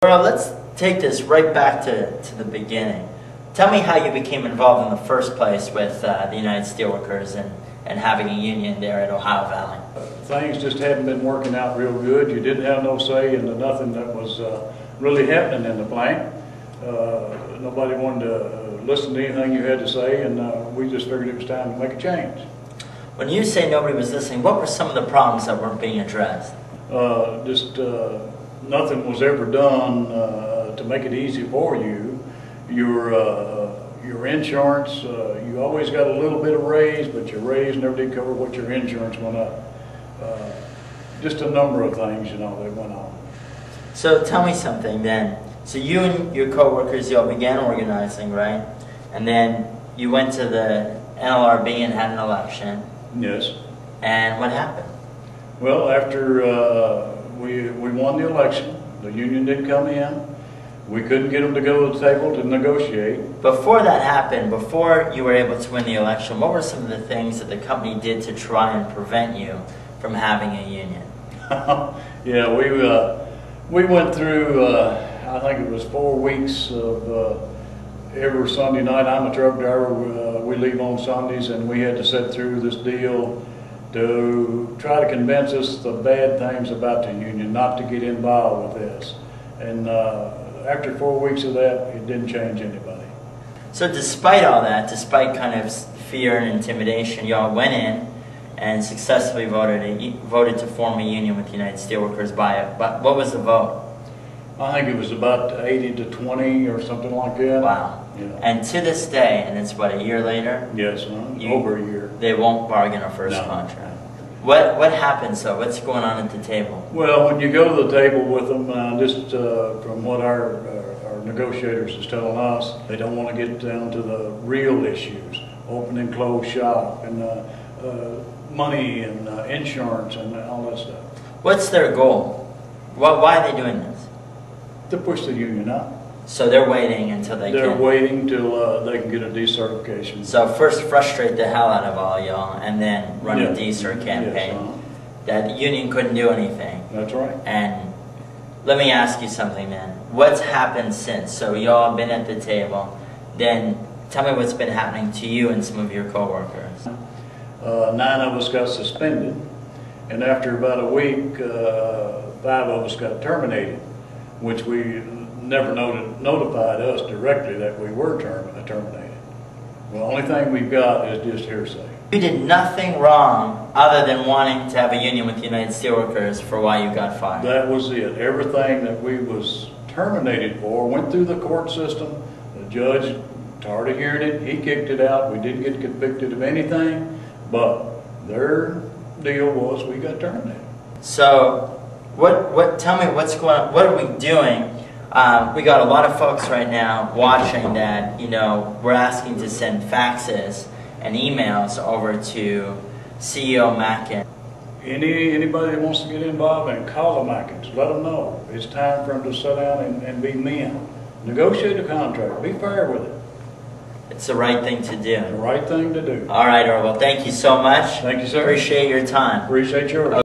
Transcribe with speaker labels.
Speaker 1: Well, let's take this right back to the beginning. Tell me how you became involved in the first place with the United Steelworkers and having a union there at Ohio Valley.
Speaker 2: Things just hadn't been working out real good. You didn't have no say into nothing that was really happening in the plant. Nobody wanted to listen to anything you had to say, and we just figured it was time to make a change.
Speaker 1: When you say nobody was listening, what were some of the problems that weren't being addressed?
Speaker 2: Nothing was ever done to make it easy for you. Your insurance, you always got a little bit of raise, but your raise never did cover what your insurance went up. Just a number of things, you know, that went on.
Speaker 1: So tell me something then. So you and your co-workers, you all began organizing, right? And then you went to the NLRB and had an election.
Speaker 2: Yes.
Speaker 1: And what happened?
Speaker 2: Well, after we won the election, the union did come in. We couldn't get them to go to the table to negotiate.
Speaker 1: Before that happened, before you were able to win the election, what were some of the things that the company did to try and prevent you from having a union?
Speaker 2: Yeah, we went through, I think it was 4 weeks of every Sunday night. I'm a truck driver. We leave on Sundays, and we had to sit through this deal to try to convince us the bad things about the union, not to get involved with this. And after 4 weeks of that, it didn't change anybody.
Speaker 1: So despite all that, despite kind of fear and intimidation, y'all went in and successfully voted to form a union with the United Steelworkers by it. But what was the vote?
Speaker 2: I think it was about 80 to 20 or something like that.
Speaker 1: Wow.
Speaker 2: Yeah.
Speaker 1: And to this day, and it's what, a year later?
Speaker 2: Yes, over a year.
Speaker 1: They won't bargain a first contract. What happens though? What's going on at the table?
Speaker 2: Well, when you go to the table with them, just from what our negotiators is telling us, they don't want to get down to the real issues, open and close shop, and money and insurance and all that stuff.
Speaker 1: What's their goal? Why are they doing this?
Speaker 2: To push the union up.
Speaker 1: So they're waiting until
Speaker 2: They're waiting till they can get a decertification.
Speaker 1: So first frustrate the hell out of all y'all, and then run a decert campaign.
Speaker 2: Yes,
Speaker 1: that the union couldn't do anything.
Speaker 2: That's right.
Speaker 1: And let me ask you something then. What's happened since? So y'all have been at the table. Then tell me what's been happening to you and some of your coworkers.
Speaker 2: 9 of us got suspended, and after about a week, 5 of us got terminated, which we never notified us directly that we were terminated. Well, the only thing we've got is just hearsay.
Speaker 1: You did nothing wrong other than wanting to have a union with the United Steelworkers for why you got fired.
Speaker 2: That was it. Everything that we was terminated for went through the court system. The judge, tired of hearing it, he kicked it out. We didn't get convicted of anything, but their deal was we got terminated.
Speaker 1: So, tell me what's going on, what are we doing? We got a lot of folks right now watching that, you know, we're asking to send faxes and emails over to CEO Mackin.
Speaker 2: Anybody that wants to get involved and call the Mackins, let them know. It's time for them to sit down and be men. Negotiate a contract. Be fair with it.
Speaker 1: It's the right thing to do.
Speaker 2: The right thing to do.
Speaker 1: All right, Earl. Well, thank you so much.
Speaker 2: Thank you, sir.
Speaker 1: Appreciate your time.
Speaker 2: Appreciate yours.